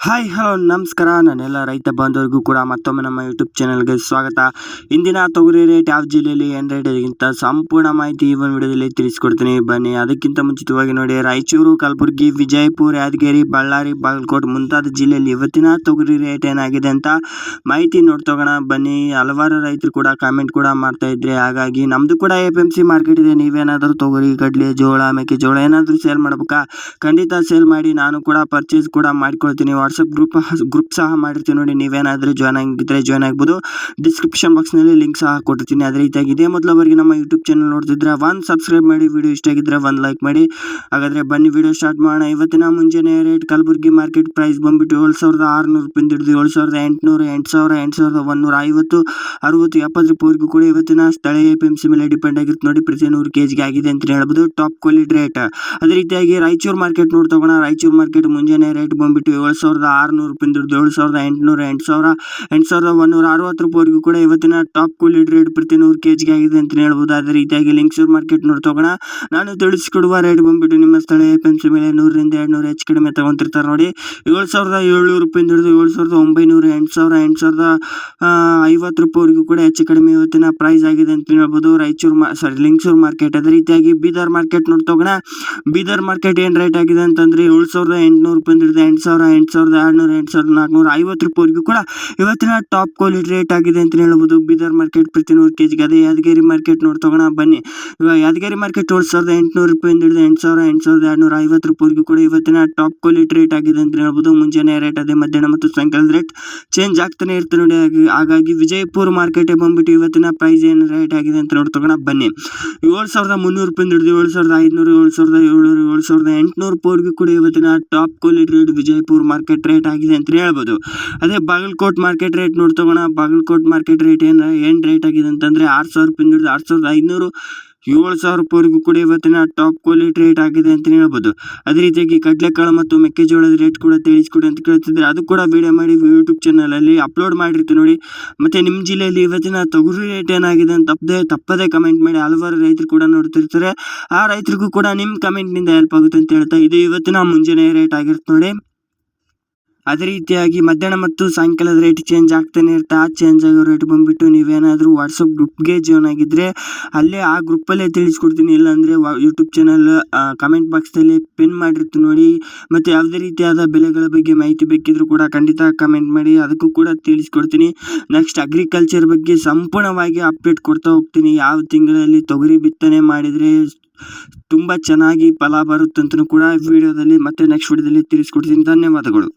Hi hello ನಮಸ್ಕಾರ. ನನ್ನೆಲ್ಲ ರೈತ ಬಾಂಧವರಿಗೂ ಕೂಡ ಮತ್ತೊಮ್ಮೆ ನಮ್ಮ ಯೂಟ್ಯೂಬ್ ಚಾನಲ್ಗೆ ಸ್ವಾಗತ. ಇಂದಿನ ತೊಗರಿ ರೇಟ್ ಯಾವ ಜಿಲ್ಲೆಯಲ್ಲಿ ಏನು ರೇಟ್ ಇದೆಗಿಂತ ಸಂಪೂರ್ಣ ಮಾಹಿತಿ ಈ ಒಂದು ವಿಡಿಯೋದಲ್ಲಿ ತಿಳಿಸ್ಕೊಡ್ತೀನಿ. ಬನ್ನಿ ಅದಕ್ಕಿಂತ ಮುಂಚಿತವಾಗಿ ನೋಡಿ, ರಾಯಚೂರು, ಕಲಬುರಗಿ, ವಿಜಯಪುರ, ಯಾದಗಿರಿ, ಬಳ್ಳಾರಿ, ಬಾಗಲಕೋಟೆ ಮುಂತಾದ ಜಿಲ್ಲೆಯಲ್ಲಿ ಇವತ್ತಿನ ತೊಗರಿ ರೇಟ್ ಏನಾಗಿದೆ ಅಂತ ಮಾಹಿತಿ ನೋಡ್ತೋಗೋಣ ಬನ್ನಿ. ಹಲವಾರು ರೈತರು ಕೂಡ ಕಾಮೆಂಟ್ ಕೂಡ ಮಾಡ್ತಾ ಇದ್ರೆ, ಹಾಗಾಗಿ ನಮ್ಮದು ಕೂಡ APMC ಮಾರ್ಕೆಟ್ ಇದೆ. ನೀವೇನಾದರೂ ತೊಗರಿ, ಕಡಲೆ, ಜೋಳ, ಮೆಕ್ಕೆಜೋಳ ಏನಾದರೂ ಸೇಲ್ ಮಾಡ್ಬೇಕಾ? ಖಂಡಿತ ಸೇಲ್ ಮಾಡಿ, ನಾನು ಕೂಡ ಪರ್ಚೇಸ್ ಕೂಡ ಮಾಡ್ಕೊಳ್ತೀನಿ. ವಾಟ್ಸಪ್ ಗ್ರೂಪ್ ಸಹ ಮಾಡಿರ್ತೀನಿ ನೋಡಿ. ನೀವೇನಾದರೂ ಜಾಯ್ನ್ ಆಗಿದ್ರೆ ಜಾಯ್ನ್ ಆಗ್ಬೋದು. ಡಿಸ್ಕ್ರಿಪ್ಷನ್ ಬಾಕ್ಸ್ನಲ್ಲಿ ಲಿಂಕ್ ಸಹ ಕೊಟ್ಟಿರ್ತೀನಿ. ಅದೇ ರೀತಿಯಾಗಿ ಇದೇ ಮೊದಲವರೆಗೆ ನಮ್ಮ ಯೂಟ್ಯೂಬ್ ಚಾನಲ್ ನೋಡ್ತಿದ್ರೆ ಒಂದು ಸಬ್ಸ್ಕ್ರೈಬ್ ಮಾಡಿ, ವಿಡಿಯೋ ಇಷ್ಟ ಆಗಿದ್ರೆ ಒಂದು ಲೈಕ್ ಮಾಡಿ. ಹಾಗಾದರೆ ಬನ್ನಿ ವಿಡಿಯೋ ಸ್ಟಾರ್ಟ್ ಮಾಡೋಣ. ಇವತ್ತಿನ ಮುಂಜಾನೆ ರೇಟ್ ಕಲಬುರಗಿ ಮಾರ್ಕೆಟ್ ಪ್ರೈಸ್ ಬಂದ್ಬಿಟ್ಟು 7,600 ರೂಪಾಯಿಂದ ಹಿಡಿದು 7,800, 8,000, 8,150, 60, 70 ರೂಪಾಯಿವರೆಗೂ ಕೂಡ ಇವತ್ತಿನ ಸ್ಥಳೀಯ APMC ಮೇಲೆ ಡಿಪೆಂಡ್ ಆಗಿರುತ್ತೆ ನೋಡಿ. ಪ್ರತಿ 100 kg ಆಗಿದೆ ಅಂತ ಹೇಳ್ಬೋದು. Top quality rate. ಅದೇ ರೀತಿಯಾಗಿ ರಾಯಚೂರು ಮಾರ್ಕೆಟ್ ನೋಡ್ತೋಗೋಣ. ರಾಯಚೂರು ಮಾರ್ಕೆಟ್ ಮುಂಜಾನೆ ರೇಟ್ ಬಂದ್ಬಿಟ್ಟು 7,600 ರೂಪಾಯಿಂದ ಹಿಡಿದು 7,800, 8,000, 8,160 ರೂಪಾಯಿವರೆಗೂ ಕೂಡ ಇವತ್ತಿನ ಟಾಪ್ ಕ್ವಾಲಿಟಿ ರೇಟ್ ಪ್ರತಿ 100 kg ಆಗಿದೆ ಅಂತ ಹೇಳ್ಬೋದು. ಅದೇ ರೀತಿಯಾಗಿ ಲಿಂಗಸೂರು ಮಾರ್ಕೆಟ್ ನೋಡ್ತೋಗೋಣ. ನಾನು ತಿಳಿಸಿಕೊಡುವ ರೇಟ್ ಬಂದ್ಬಿಟ್ಟು ನಿಮ್ಮ ಸ್ಥಳೀಯ APMC ಮೇಲೆ 100ರಿಂದ 200 ಹೆಚ್ಚು ಕಡಿಮೆ ತಗೊಂತಿರ್ತಾರೆ ನೋಡಿ. 7,700 ರೂಪಾಯಿಂದ ಹಿಡಿದು 7,900, 8,000, 8,050 ರೂಪಾಯಿವರೆಗೂ ಕೂಡ ಹೆಚ್ಚು ಕಡಿಮೆ ಇವತ್ತಿನ ಪ್ರೈಸ್ ಆಗಿದೆ ಅಂತ ಹೇಳ್ಬೋದು. ಲಿಂಗಸೂರು ಮಾರ್ಕೆಟ್. ಅದೇ ರೀತಿಯಾಗಿ ಬೀದರ್ ಮಾರ್ಕೆಟ್ ನೋಡ್ತೋಗೋಣ. ಬೀದರ್ ಮಾರ್ಕೆಟ್ ಏನು ರೇಟ್ ಆಗಿದೆ ಅಂತಂದ್ರೆ 7,800 ರೂಪಾಯಿಂದ ಹಿಡಿದು 8,000, 8,200, 8,450 ರೂಪಾಯಿವರೆಗೂ ಕೂಡ ಇವತ್ತಿನ ಟಾಪ್ ಕ್ವಾಲಿಟಿ ರೇಟ್ ಆಗಿದೆ ಅಂತ ಹೇಳ್ಬೋದು. ಬೀದರ್ ಮಾರ್ಕೆಟ್ ಪ್ರತಿ 100 kg. ಅದೇ ಯಾದಗಿರಿ ಮಾರ್ಕೆಟ್ ನೋಡ್ತೋಗೋಣ ಬನ್ನಿ. ಇವಾಗ ಯಾದಗಿರಿ ಮಾರ್ಕೆಟ್ 7,800 ರೂಪಾಯಿಂದ ಹಿಡಿದು 8,000, 8,250 ರೂಪಾಯಿವರೆಗೂ ಕೂಡ ಇವತ್ತಿನ ಟಾಪ್ ಕ್ವಾಲಿಟಿ ರೇಟ್ ಆಗಿದೆ ಅಂತ ಹೇಳ್ಬೋದು. ಮುಂಜಾನೆ ರೇಟ್ ಅದೇ ಮಧ್ಯಾಹ್ನ ಮತ್ತು ಸಾಯಂಕಾಲದ ರೇಟ್ ಚೇಂಜ್ ಆಗ್ತಾನೆ ಇರ್ತದೆ ನೋಡಿ. ಹಾಗಾಗಿ ವಿಜಯಪುರ ಮಾರ್ಕೆಟ್ ಬಂದ್ಬಿಟ್ಟು ಇವತ್ತಿನ ಪ್ರೈಸ್ ಏನು ರೇಟ್ ಆಗಿದೆ ಅಂತ ನೋಡ್ತೋಗೋಣ ಬನ್ನಿ. 7,300 ರೂಪಾಯಿಂದ ಹಿಡಿದು 7,500, 7,700, 7,800 ರೂಪಾಯಿವರೆಗೂ ಕೂಡ ಇವತ್ತಿನ top quality rate Vijayapura market rate ಆಗಿದೆ ಅಂತ ಹೇಳ್ಬೋದು. ಅದೇ ಬಾಗಲಕೋಟ್ ಮಾರ್ಕೆಟ್ ರೇಟ್ ನೋಡ್ತೋಗೋಣ. ಬಾಗಲಕೋಟ್ ಮಾರ್ಕೆಟ್ ರೇಟ್ ಏನು ರೇಟ್ ಆಗಿದೆ ಅಂತಂದ್ರೆ 6,000 ರೂಪಾಯಿಂದ ಹಿಡಿದು 6,500, 7,000 ರೂಪಾಯಿವರೆಗೂ ಕೂಡ ಇವತ್ತಿನ ಟಾಪ್ ಕ್ವಾಲಿಟಿ ರೇಟ್ ಆಗಿದೆ ಅಂತ ಹೇಳ್ಬೋದು. ಅದೇ ರೀತಿಯಾಗಿ ಕಡಲೆಕಾಳು ಮತ್ತು ಮೆಕ್ಕೆಜೋಳದ ರೇಟ್ ಕೂಡ ತಿಳಿಸ್ಕೊಡಿ ಅಂತ ಕೇಳ್ತಿದ್ರೆ, ಅದು ಕೂಡ ವಿಡಿಯೋ ಮಾಡಿ ಯೂಟ್ಯೂಬ್ ಚಾನಲಲ್ಲಿ ಅಪ್ಲೋಡ್ ಮಾಡಿರ್ತೀವಿ ನೋಡಿ. ಮತ್ತು ನಿಮ್ಮ ಜಿಲ್ಲೆಯಲ್ಲಿ ಇವತ್ತಿನ ತೊಗರಿ ರೇಟ್ ಏನಾಗಿದೆ ಅಂತ ತಪ್ಪದೇ ಕಮೆಂಟ್ ಮಾಡಿ. ಹಲವಾರು ರೈತರು ಕೂಡ ನೋಡ್ತಿರ್ತಾರೆ. ಆ ರೈತರಿಗೂ ಕೂಡ ನಿಮ್ಮ ಕಮೆಂಟ್ನಿಂದ ಹೆಲ್ಪ್ ಆಗುತ್ತೆ ಅಂತ ಹೇಳ್ತಾ, ಇದು ಇವತ್ತಿನ ಮುಂಜಾನೆ ರೇಟ್ ಆಗಿರುತ್ತೆ ನೋಡಿ. ಅದೇ ರೀತಿಯಾಗಿ ಮಧ್ಯಾಹ್ನ ಮತ್ತು ಸಾಯಂಕಾಲದ ರೇಟ್ ಚೇಂಜ್ ಆಗ್ತಾನೆ ಇರುತ್ತೆ. ಆ ಚೇಂಜ್ ಆಗೋ ರೇಟ್ ಬಂದುಬಿಟ್ಟು ನೀವೇನಾದರೂ ವಾಟ್ಸಪ್ ಗ್ರೂಪ್ಗೆ ಜಾಯ್ನ್ ಆಗಿದ್ದರೆ ಅಲ್ಲೇ ಆ ಗ್ರೂಪಲ್ಲೇ ತಿಳಿಸ್ಕೊಡ್ತೀನಿ. ಇಲ್ಲಾಂದರೆ ಯೂಟ್ಯೂಬ್ ಚಾನಲ್ ಕಮೆಂಟ್ ಬಾಕ್ಸ್ನಲ್ಲಿ ಪಿನ್ ಮಾಡಿರ್ತೀನಿ ನೋಡಿ. ಮತ್ತು ಯಾವುದೇ ರೀತಿಯಾದ ಬೆಳೆಗಳ ಬಗ್ಗೆ ಮಾಹಿತಿ ಬೇಕಿದ್ರೂ ಕೂಡ ಖಂಡಿತ ಕಮೆಂಟ್ ಮಾಡಿ, ಅದಕ್ಕೂ ಕೂಡ ತಿಳಿಸ್ಕೊಡ್ತೀನಿ. ನೆಕ್ಸ್ಟ್ ಅಗ್ರಿಕಲ್ಚರ್ ಬಗ್ಗೆ ಸಂಪೂರ್ಣವಾಗಿ ಅಪ್ಡೇಟ್ ಕೊಡ್ತಾ ಹೋಗ್ತೀನಿ. ಯಾವ ತಿಂಗಳಲ್ಲಿ ತೊಗರಿ ಬಿತ್ತನೆ ಮಾಡಿದರೆ ತುಂಬ ಚೆನ್ನಾಗಿ ಫಲ ಬರುತ್ತಂತಲೂ ಕೂಡ ವಿಡಿಯೋದಲ್ಲಿ ಮತ್ತೆ ನೆಕ್ಸ್ಟ್ ವಿಡಿಯೋದಲ್ಲಿ ತಿಳಿಸ್ಕೊಡ್ತೀನಿ. ಧನ್ಯವಾದಗಳು.